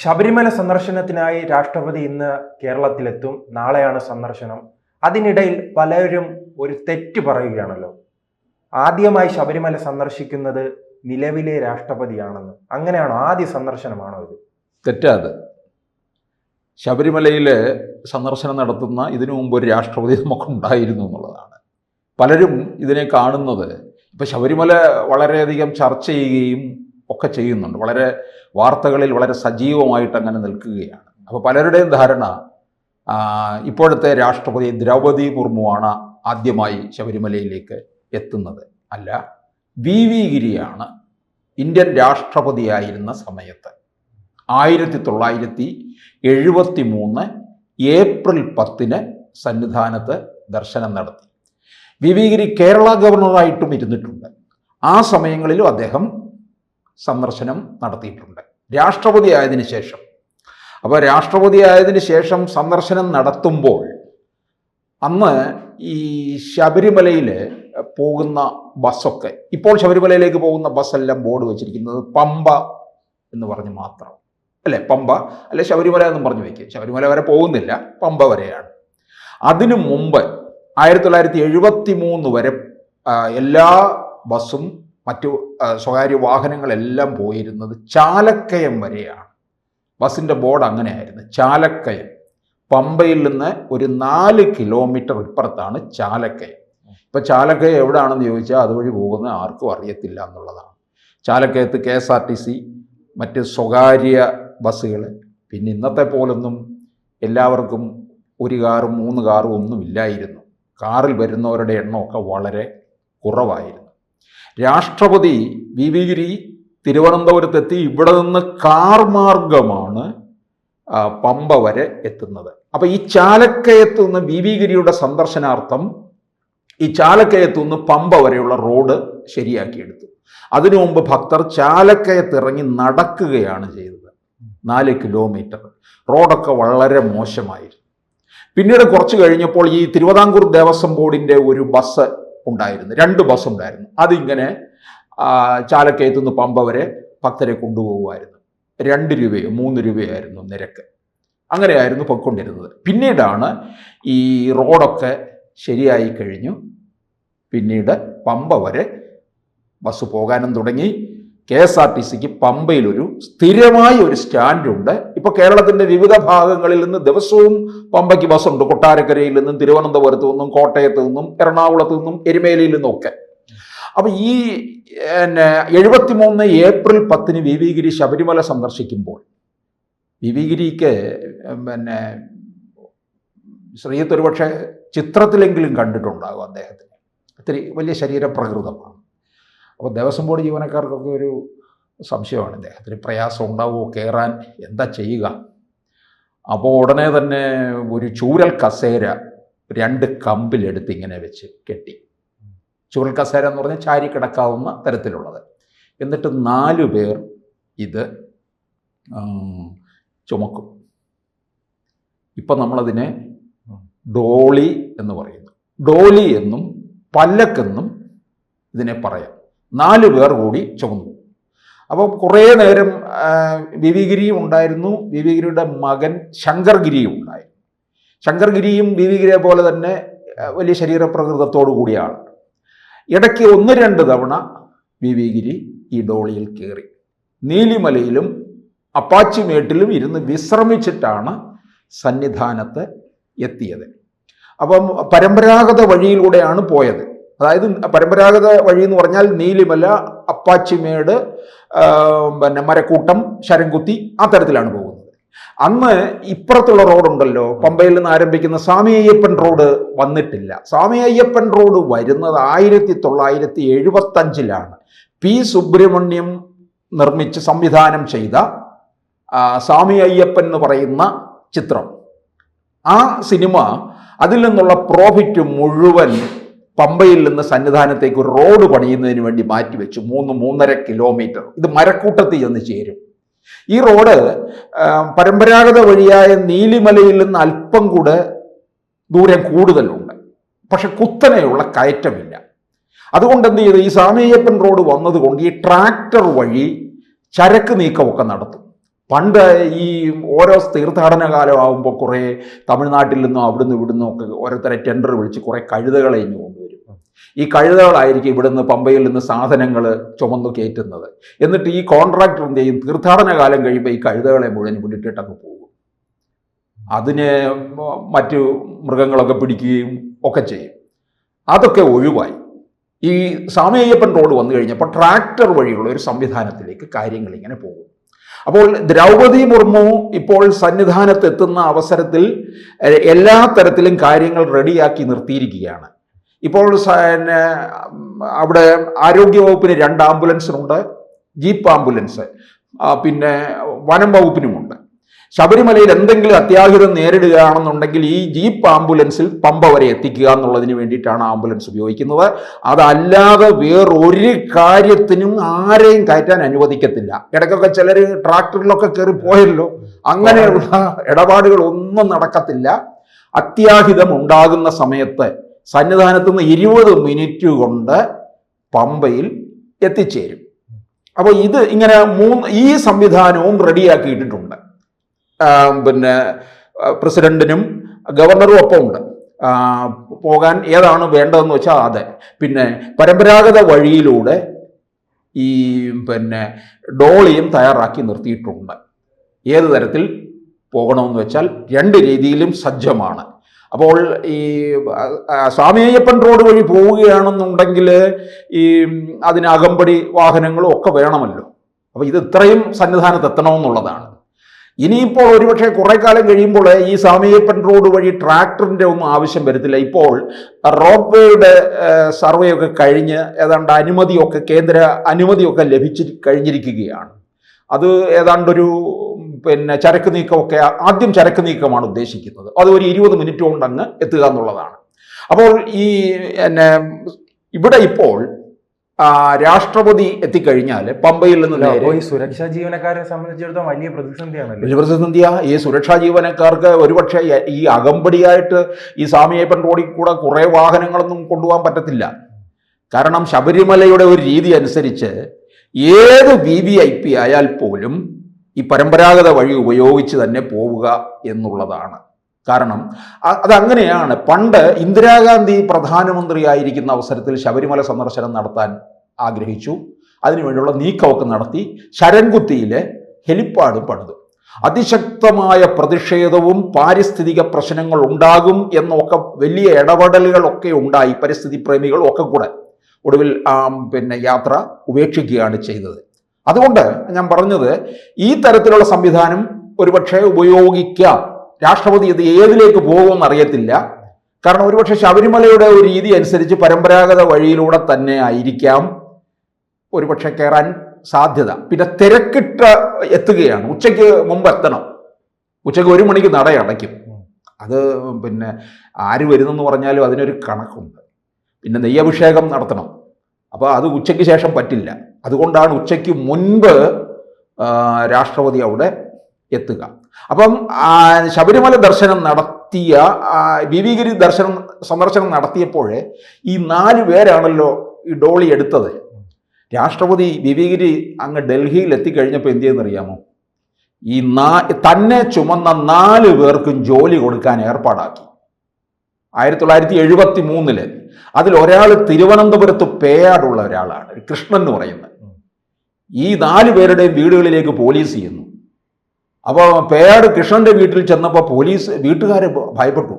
ശബരിമല സന്ദർശനത്തിനായി രാഷ്ട്രപതി ഇന്ന് കേരളത്തിലെത്തും. നാളെയാണ് സന്ദർശനം. അതിനിടയിൽ പലരും ഒരു തെറ്റ് പറയുകയാണല്ലോ. ആദ്യമായി ശബരിമല സന്ദർശിക്കുന്നത് നിലവിലെ രാഷ്ട്രപതിയാണെന്ന്. അങ്ങനെയാണോ? ആദ്യ സന്ദർശനമാണോ ഇത്? തെറ്റാത്. ശബരിമലയിൽ സന്ദർശനം നടത്തുന്ന ഇതിനു മുമ്പ് ഒരു രാഷ്ട്രപതി നമുക്കുണ്ടായിരുന്നു എന്നുള്ളതാണ്. പലരും ഇതിനെ കാണുന്നത്, ഇപ്പം ശബരിമല വളരെയധികം ചർച്ച ചെയ്യുകയും ഒക്കെ ചെയ്യുന്നുണ്ട്, വളരെ വാർത്തകളിൽ വളരെ സജീവമായിട്ട് അങ്ങനെ നിൽക്കുകയാണ്. അപ്പോൾ പലരുടെയും ധാരണ ഇപ്പോഴത്തെ രാഷ്ട്രപതി ദ്രൗപദി മുർമുവാണ് ആദ്യമായി ശബരിമലയിലേക്ക് എത്തുന്നത്. അല്ല, വി ഗിരിയാണ് ഇന്ത്യൻ രാഷ്ട്രപതിയായിരുന്ന സമയത്ത് 1973 ഏപ്രിൽ 10 സന്നിധാനത്ത് ദർശനം നടത്തി. വി ഗിരി കേരള ഗവർണറായിട്ടും ഇരുന്നിട്ടുണ്ട്. ആ സമയങ്ങളിലും അദ്ദേഹം സന്ദർശനം നടത്തിയിട്ടുണ്ട് രാഷ്ട്രപതി ആയതിനു ശേഷം. അപ്പോൾ രാഷ്ട്രപതി ആയതിനു ശേഷം സന്ദർശനം നടത്തുമ്പോൾ അന്ന് ഈ ശബരിമലയിൽ പോകുന്ന ബസ്സൊക്കെ, ഇപ്പോൾ ശബരിമലയിലേക്ക് പോകുന്ന ബസ്സെല്ലാം ബോർഡ് വെച്ചിരിക്കുന്നത് പമ്പ എന്ന് പറഞ്ഞ് മാത്രം, അല്ലേ? പമ്പ അല്ലെ ശബരിമല എന്നും പറഞ്ഞു വയ്ക്കുക. ശബരിമല വരെ പോകുന്നില്ല, പമ്പ വരെയാണ്. അതിനു മുമ്പ് 1973 വരെ എല്ലാ ബസ്സും മറ്റു സ്വകാര്യ വാഹനങ്ങളെല്ലാം പോയിരുന്നത് ചാലക്കയം വരെയാണ്. ബസ്സിൻ്റെ ബോർഡ് അങ്ങനെയായിരുന്നു, ചാലക്കയം. പമ്പയിൽ നിന്ന് ഒരു 4 കിലോമീറ്റർ ഇപ്പുറത്താണ് ചാലക്കയം. ഇപ്പം ചാലക്കയം എവിടെയാണെന്ന് ചോദിച്ചാൽ അതുവഴി പോകുന്ന ആർക്കും അറിയത്തില്ല എന്നുള്ളതാണ്. ചാലക്കയത്ത് KSRTC, മറ്റ് സ്വകാര്യ ബസ്സുകൾ, പിന്നെ ഇന്നത്തെ പോലൊന്നും എല്ലാവർക്കും 1 കാറും 3 കാറും ഒന്നും ഇല്ലായിരുന്നു. കാറിൽ വരുന്നവരുടെ എണ്ണമൊക്കെ വളരെ കുറവായിരുന്നു. രാഷ്ട്രപതി വി ഗിരി തിരുവനന്തപുരത്തെത്തി ഇവിടെ നിന്ന് കാർ മാർഗമാണ് പമ്പ വരെ എത്തുന്നത്. അപ്പം ഈ ചാലക്കയത്തു നിന്ന് വി ഗിരിയുടെ സന്ദർശനാർത്ഥം ഈ ചാലക്കയത്തു നിന്ന് പമ്പ വരെയുള്ള റോഡ് ശരിയാക്കിയെടുത്തു. അതിനു മുമ്പ് ഭക്തർ ചാലക്കയത്തിറങ്ങി നടക്കുകയാണ് ചെയ്തത്. 4 കിലോമീറ്റർ. റോഡൊക്കെ വളരെ മോശമായിരുന്നു. പിന്നീട് കുറച്ച് കഴിഞ്ഞപ്പോൾ ഈ തിരുവിതാംകൂർ ദേവസ്വം ബോർഡിൻ്റെ ഒരു ബസ് ഉണ്ടായിരുന്നു, 2 ബസ് ഉണ്ടായിരുന്നു. അതിങ്ങനെ ചാലക്കയത്തു നിന്ന് പമ്പ വരെ ഭക്തരെ കൊണ്ടുപോകുമായിരുന്നു. 2 രൂപയോ 3 രൂപയായിരുന്നു നിരക്ക്. അങ്ങനെയായിരുന്നു പൊയ്ക്കൊണ്ടിരുന്നത്. പിന്നീടാണ് ഈ റോഡൊക്കെ ശരിയായി കഴിഞ്ഞു. പിന്നീട് പമ്പ വരെ ബസ് പോകാനും തുടങ്ങി. KSRTCക്ക് പമ്പയിലൊരു സ്ഥിരമായ ഒരു സ്റ്റാൻഡുണ്ട്. ഇപ്പോൾ കേരളത്തിൻ്റെ വിവിധ ഭാഗങ്ങളിൽ നിന്ന് ദിവസവും പമ്പയ്ക്ക് ബസ്സുണ്ട്. കൊട്ടാരക്കരയിൽ നിന്നും, തിരുവനന്തപുരത്തു നിന്നും, കോട്ടയത്തു നിന്നും, എറണാകുളത്തു നിന്നും, എരുമേലിയിൽ നിന്നുമൊക്കെ. അപ്പം ഈ 73 ഏപ്രിൽ 10 വി ഗിരി ശബരിമല സന്ദർശിക്കുമ്പോൾ വി ഗിരിക്ക് ശ്രീയത്ത് ഒരുപക്ഷെ ചിത്രത്തിലെങ്കിലും കണ്ടിട്ടുണ്ടാകും. അദ്ദേഹത്തിന് ഒത്തിരി വലിയ ശരീരപ്രകൃതമാണ്. അപ്പോൾ ദേവസ്വം ബോർഡ് ജീവനക്കാർക്കൊക്കെ ഒരു സംശയമാണ്, ഇദ്ദേഹത്തിന് പ്രയാസം ഉണ്ടാവുമോ കയറാൻ, എന്താ ചെയ്യുക? അപ്പോൾ ഉടനെ തന്നെ ഒരു ചൂരൽ കസേര 2 കമ്പിലെടുത്ത് ഇങ്ങനെ വെച്ച് കെട്ടി. ചൂരൽ കസേര എന്ന് പറഞ്ഞാൽ ചാരി കിടക്കാവുന്ന തരത്തിലുള്ളത്. എന്നിട്ട് 4 പേർ ഇത് ചുമക്കും. ഇപ്പം നമ്മളതിനെ ഡോളി എന്ന് പറയുന്നു. ഡോളി എന്നും പല്ലക്കെന്നും ഇതിനെ പറയാം. 4 പേർ കൂടി ചുമന്നു. അപ്പോൾ കുറേ നേരം വി ഗിരിയും ഉണ്ടായിരുന്നു, വി ഗിരിയുടെ മകൻ ശങ്കർഗിരിയും ഉണ്ടായിരുന്നു. ശങ്കർഗിരിയും വി ഗിരിയെ പോലെ തന്നെ വലിയ ശരീരപ്രകൃതത്തോടു കൂടിയാണ്. ഇടയ്ക്ക് 1-2 തവണ വി ഗിരി ഈ ഡോളിയിൽ കയറി. നീലിമലയിലും അപ്പാച്ചിമേട്ടിലും ഇരുന്ന് വിശ്രമിച്ചിട്ടാണ് സന്നിധാനത്ത് എത്തിയത്. അപ്പം പരമ്പരാഗത വഴിയിലൂടെയാണ് പോയത്. അതായത് പരമ്പരാഗത വഴി എന്ന് പറഞ്ഞാൽ നീലിമല, അപ്പാച്ചിമേട്, മരക്കൂട്ടം, ശരംകുത്തി, ആ തരത്തിലാണ് പോകുന്നത്. അന്ന് ഇപ്പുറത്തുള്ള റോഡുണ്ടല്ലോ, പമ്പയിൽ നിന്ന് ആരംഭിക്കുന്ന സ്വാമി അയ്യപ്പൻ റോഡ് വന്നിട്ടില്ല. സ്വാമി അയ്യപ്പൻ റോഡ് വരുന്നത് 1975 P. സുബ്രഹ്മണ്യം നിർമ്മിച്ച് സംവിധാനം ചെയ്ത സ്വാമി അയ്യപ്പൻ എന്ന് പറയുന്ന ചിത്രം. ആ സിനിമ, അതിൽ നിന്നുള്ള പ്രോഫിറ്റ് മുഴുവൻ പമ്പയിൽ നിന്ന് സന്നിധാനത്തേക്ക് ഒരു റോഡ് പണിയുന്നതിന് വേണ്ടി മാറ്റിവെച്ചു. 3-3.5 കിലോമീറ്റർ. ഇത് മരക്കൂട്ടത്തിൽ ചെന്ന് ചേരും. ഈ റോഡ് പരമ്പരാഗത വഴിയായ നീലിമലയിൽ നിന്ന് അല്പം കൂടെ ദൂരം കൂടുതലുണ്ട്, പക്ഷെ കുത്തനെയുള്ള കയറ്റമില്ല. അതുകൊണ്ട് എന്ത് ചെയ്തു, ഈ സ്വാമി അയ്യപ്പൻ റോഡ് വന്നതുകൊണ്ട് ഈ ട്രാക്ടർ വഴി ചരക്ക് നീക്കമൊക്കെ നടത്തും. പണ്ട് ഈ ഓരോ തീർത്ഥാടന കാലമാകുമ്പോൾ കുറേ തമിഴ്നാട്ടിൽ നിന്നും അവിടുന്ന് ഇവിടുന്നും ഒക്കെ ഓരോരുത്തരെ ടെൻഡർ വിളിച്ച് കുറേ കഴുതകളെ ഇങ്ങ് കൊണ്ടുവരും. ഈ കഴുതകളായിരിക്കും ഇവിടുന്ന് പമ്പയിൽ നിന്ന് സാധനങ്ങൾ ചുമന്നു കയറ്റുന്നത്. എന്നിട്ട് ഈ കോൺട്രാക്ടർ എന്ത് ചെയ്യും, തീർത്ഥാടന കാലം കഴിയുമ്പോൾ ഈ കഴുതകളെ മുഴുവൻ വിട്ടിട്ടങ്ങ് പോകും. അതിന് മറ്റു മൃഗങ്ങളൊക്കെ പിടിക്കുകയും ഒക്കെ ചെയ്യും. അതൊക്കെ ഒഴിവായി. ഈ സ്വാമിയയ്യപ്പൻ റോഡ് വന്നു കഴിഞ്ഞപ്പോൾ ട്രാക്ടർ വഴിയുള്ള ഒരു സംവിധാനത്തിലേക്ക് കാര്യങ്ങൾ ഇങ്ങനെ പോകും. അപ്പോൾ ദ്രൗപദി മുർമു ഇപ്പോൾ സന്നിധാനത്ത് എത്തുന്ന അവസരത്തിൽ എല്ലാ തരത്തിലും കാര്യങ്ങൾ റെഡിയാക്കി നിർത്തിയിരിക്കുകയാണ്. ഇപ്പോൾ അവിടെ ആരോഗ്യവകുപ്പിന് 2 ആംബുലൻസിനുണ്ട്, ജീപ്പ് ആംബുലൻസ്, പിന്നെ വനം വകുപ്പിനുമുണ്ട്. ശബരിമലയിൽ എന്തെങ്കിലും അത്യാഹിതം നേരിടുകയാണെന്നുണ്ടെങ്കിൽ ഈ ജീപ്പ് ആംബുലൻസിൽ പമ്പ വരെ എത്തിക്കുക എന്നുള്ളതിന് വേണ്ടിയിട്ടാണ് ആംബുലൻസ് ഉപയോഗിക്കുന്നത്. അതല്ലാതെ വേറൊരു കാര്യത്തിനും ആരെയും കയറ്റാൻ അനുവദിക്കത്തില്ല. ഇടയ്ക്കൊക്കെ ചിലർ ട്രാക്ടറിലൊക്കെ കയറി പോയല്ലോ, അങ്ങനെയുള്ള ഇടപാടുകൾ ഒന്നും നടക്കത്തില്ല. അത്യാഹിതം ഉണ്ടാകുന്ന സമയത്ത് സന്നിധാനത്ത് നിന്ന് 20 മിനിറ്റ് കൊണ്ട് പമ്പയിൽ എത്തിച്ചേരും. അപ്പോൾ ഇത് ഇങ്ങനെ ഈ സംവിധാനവും റെഡിയാക്കിയിട്ടുണ്ട്. പിന്നെ പ്രസിഡന്റിനും ഗവർണറും ഒപ്പം ഉണ്ട്. പോകാൻ ഏതാണ് വേണ്ടതെന്ന് വെച്ചാൽ അതെ. പിന്നെ പരമ്പരാഗത വഴിയിലൂടെ ഈ പിന്നെ ഡോളിയും തയ്യാറാക്കി നിർത്തിയിട്ടുണ്ട്. ഏത് തരത്തിൽ പോകണമെന്ന് വെച്ചാൽ 2 രീതിയിലും സജ്ജമാണ്. അപ്പോൾ ഈ സ്വാമിയയ്യപ്പൻ റോഡ് വഴി പോവുകയാണെന്നുണ്ടെങ്കിൽ ഈ അതിന് അകമ്പടി വാഹനങ്ങളും ഒക്കെ വേണമല്ലോ. അപ്പോൾ ഇത് ഇത്രയും സന്നിധാനത്ത് എത്തണമെന്നുള്ളതാണ്. ഇനിയിപ്പോൾ ഒരുപക്ഷെ കുറെ കാലം കഴിയുമ്പോൾ ഈ സ്വാമിയയ്യപ്പൻ റോഡ് വഴി ട്രാക്ടറിൻ്റെ ഒന്നും ആവശ്യം വരത്തില്ല. ഇപ്പോൾ റോപ്പ് വേയുടെ സർവേ ഒക്കെ കഴിഞ്ഞ് ഏതാണ്ട് അനുമതിയൊക്കെ കേന്ദ്ര അനുമതിയൊക്കെ കഴിഞ്ഞിരിക്കുകയാണ്. അത് ഏതാണ്ടൊരു പിന്നെ ചരക്ക് നീക്കമൊക്കെ ആദ്യം ചരക്ക് നീക്കമാണ് ഉദ്ദേശിക്കുന്നത്. അത് ഒരു 20 മിനിറ്റ് കൊണ്ട് അങ്ങ് എത്തുക എന്നുള്ളതാണ്. അപ്പോൾ ഈ ഇവിടെ ഇപ്പോൾ രാഷ്ട്രപതി എത്തിക്കഴിഞ്ഞാൽ പമ്പയിൽ നിന്ന് ഈ സുരക്ഷാ ജീവനക്കാരെ സംബന്ധിച്ചിടത്തോളം വലിയ പ്രതിസന്ധിയാണ്. വലിയ പ്രതിസന്ധിയാ. ഈ സുരക്ഷാ ജീവനക്കാർക്ക് ഒരുപക്ഷെ ഈ അകമ്പടിയായിട്ട് ഈ സ്വാമിയയ്യപ്പൻ റോഡിൽ കൂടെ കുറേ വാഹനങ്ങളൊന്നും കൊണ്ടുപോകാൻ പറ്റത്തില്ല. കാരണം ശബരിമലയുടെ ഒരു രീതി അനുസരിച്ച് ഏത് VVIP ആയാൽ പോലും ഈ പരമ്പരാഗത വഴി ഉപയോഗിച്ച് തന്നെ പോവുക എന്നുള്ളതാണ്. കാരണം അതങ്ങനെയാണ്. പണ്ട് ഇന്ദിരാഗാന്ധി പ്രധാനമന്ത്രിയായിരിക്കുന്ന അവസരത്തിൽ ശബരിമല സന്ദർശനം നടത്താൻ ആഗ്രഹിച്ചു. അതിനുവേണ്ടിയുള്ള നീക്കമൊക്കെ നടത്തി. ശരംകുത്തിയിലെ ഹെലിപ്പാഡ് പണിതു. അതിശക്തമായ പ്രതിഷേധവും പാരിസ്ഥിതിക പ്രശ്നങ്ങൾ ഉണ്ടാകും എന്നൊക്കെ വലിയ ഇടപെടലുകളൊക്കെ ഉണ്ടായി. പരിസ്ഥിതി പ്രേമികളും ഒക്കെ കൂടെ ഒടുവിൽ പിന്നെ യാത്ര ഉപേക്ഷിക്കുകയാണ് ചെയ്തത്. അതുകൊണ്ട് ഞാൻ പറഞ്ഞത് ഈ തരത്തിലുള്ള സംവിധാനം ഒരുപക്ഷെ ഉപയോഗിക്കാം. രാഷ്ട്രപതി ഇത് ഏതിലേക്ക് പോകുമെന്ന് അറിയത്തില്ല. കാരണം ഒരുപക്ഷെ ശബരിമലയുടെ ഒരു രീതി അനുസരിച്ച് പരമ്പരാഗത വഴിയിലൂടെ തന്നെ ആയിരിക്കാം ഒരുപക്ഷെ കയറാൻ സാധ്യത. പിന്നെ തിരക്കിട്ട് എത്തുകയാണ്. ഉച്ചയ്ക്ക് മുമ്പ് എത്തണം. ഉച്ചയ്ക്ക് 1 മണിക്ക് നട അടയ്ക്കും. അത് പിന്നെ ആര് വരുന്നെന്ന് പറഞ്ഞാലും അതിനൊരു കണക്കുണ്ട്. പിന്നെ നെയ്യഭിഷേകം നടത്തണം. അപ്പോൾ അത് ഉച്ചയ്ക്ക് ശേഷം പറ്റില്ല. അതുകൊണ്ടാണ് ഉച്ചയ്ക്ക് മുൻപ് രാഷ്ട്രപതി അവിടെ എത്തുക. അപ്പം ശബരിമല ദർശനം നടത്തിയ ബിബിഗിരി സന്ദർശനം നടത്തിയപ്പോൾ ഈ 4 പേരാണല്ലോ ഈ ഡോളി എടുത്തത്. രാഷ്ട്രപതി ബിബിഗിരി അങ്ങ് ഡൽഹിയിൽ എത്തിക്കഴിഞ്ഞപ്പോൾ എന്ത് ചെയ്യുന്നറിയാമോ? ഈ തന്നെ ചുമന്ന 4 പേർക്കും ജോലി കൊടുക്കാൻ ഏർപ്പാടാക്കി. 1973 അതിൽ ഒരാൾ തിരുവനന്തപുരത്ത് പേയാടുള്ള ഒരാളാണ്, കൃഷ്ണൻ എന്ന് പറയുന്നത്. ഈ 4 പേരുടെയും വീടുകളിലേക്ക് പോലീസ് ചെയ്യുന്നു. അപ്പോൾ പേയാട് കൃഷ്ണന്റെ വീട്ടിൽ ചെന്നപ്പോൾ വീട്ടുകാർ ഭയപ്പെട്ടു.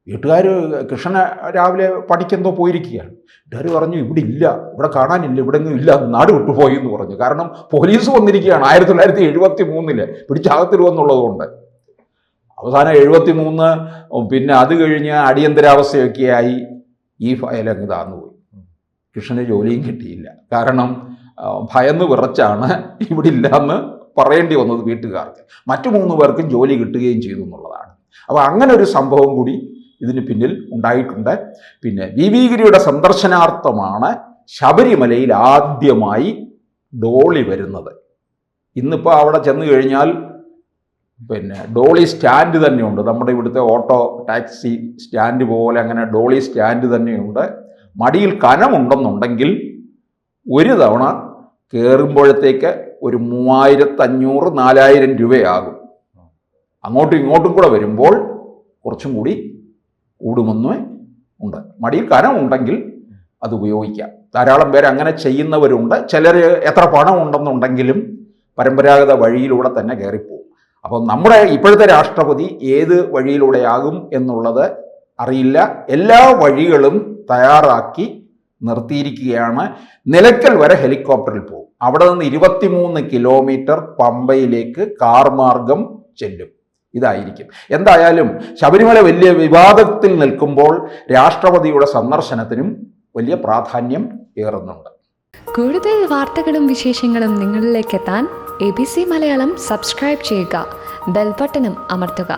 വീട്ടുകാർ കൃഷ്ണനെ രാവിലെ പണിക്കെന്തോ പോയിരിക്കുകയാണ്. വീട്ടുകാർ പറഞ്ഞു ഇവിടെ ഇല്ല, ഇവിടെ കാണാനില്ല, ഇവിടെ ഒന്നും ഇല്ല, നാട് വിട്ടുപോയി എന്ന് പറഞ്ഞു. കാരണം പോലീസ് വന്നിരിക്കുകയാണ് 1973 പിടിച്ചകത്തിരുവെന്നുള്ളത് കൊണ്ട്. അവസാനം 73 പിന്നെ അത് കഴിഞ്ഞ് അടിയന്തരാവസ്ഥയൊക്കെയായി ഈ ഫയലങ്ങ് താന്നുപോയി. കൃഷ്ണന് ജോലിയും കിട്ടിയില്ല. കാരണം ഭയന്ന് വിറച്ചാണ് ഇവിടെ ഇല്ലയെന്ന് പറയേണ്ടി വന്നത് വീട്ടുകാർക്ക്. മറ്റു 3 പേർക്കും ജോലി കിട്ടുകയും ചെയ്തു എന്നുള്ളതാണ്. അപ്പോൾ അങ്ങനെ ഒരു സംഭവം കൂടി ഇതിന് പിന്നിൽ ഉണ്ടായിട്ടുണ്ട്. പിന്നെ ബിബിഗിരിയുടെ സന്ദർശനാർത്ഥമാണ് ശബരിമലയിൽ ആദ്യമായി ഡോളി വരുന്നത്. ഇന്നിപ്പോൾ അവിടെ ചെന്ന് കഴിഞ്ഞാൽ പിന്നെ ഡോളി സ്റ്റാൻഡ് തന്നെയുണ്ട്. നമ്മുടെ ഇവിടുത്തെ ഓട്ടോ ടാക്സി സ്റ്റാൻഡ് പോലെ അങ്ങനെ ഡോളി സ്റ്റാൻഡ് തന്നെയുണ്ട്. മടിയിൽ കനമുണ്ടെന്നുണ്ടെങ്കിൽ ഒരു തവണ കയറുമ്പോഴത്തേക്ക് ഒരു 3500-4000 രൂപയാകും. അങ്ങോട്ടും ഇങ്ങോട്ടും കൂടെ വരുമ്പോൾ കുറച്ചും കൂടി കൂടുമെന്നേ ഉണ്ട്. മടിയിൽ കനമുണ്ടെങ്കിൽ അത് ഉപയോഗിക്കാം. ധാരാളം പേര് അങ്ങനെ ചെയ്യുന്നവരുണ്ട്. ചിലർ എത്ര പണം ഉണ്ടെന്നുണ്ടെങ്കിലും പരമ്പരാഗത വഴിയിലൂടെ തന്നെ കയറിപ്പോകും. അപ്പം നമ്മുടെ ഇപ്പോഴത്തെ രാഷ്ട്രപതി ഏത് വഴിയിലൂടെയാകും എന്നുള്ളത് അറിയില്ല. എല്ലാ വഴികളും തയ്യാറാക്കി നിർത്തിയിരിക്കുകയാണ്. നിലയ്ക്കൽ വരെ ഹെലികോപ്റ്ററിൽ പോകും. അവിടെ നിന്ന് 23 കിലോമീറ്റർ പമ്പയിലേക്ക് കാർ മാർഗം ചെല്ലും. ഇതായിരിക്കും. എന്തായാലും ശബരിമല വലിയ വിവാദത്തിൽ നിൽക്കുമ്പോൾ രാഷ്ട്രപതിയുടെ സന്ദർശനത്തിനും വലിയ പ്രാധാന്യം ഏറുന്നുണ്ട്. കൂടുതൽ വാർത്തകളും വിശേഷങ്ങളും നിങ്ങളിലേക്ക് എത്താൻ ABC മലയാളം സബ്സ്ക്രൈബ് ചെയ്യുക, ബെൽ ബട്ടണും അമർത്തുക.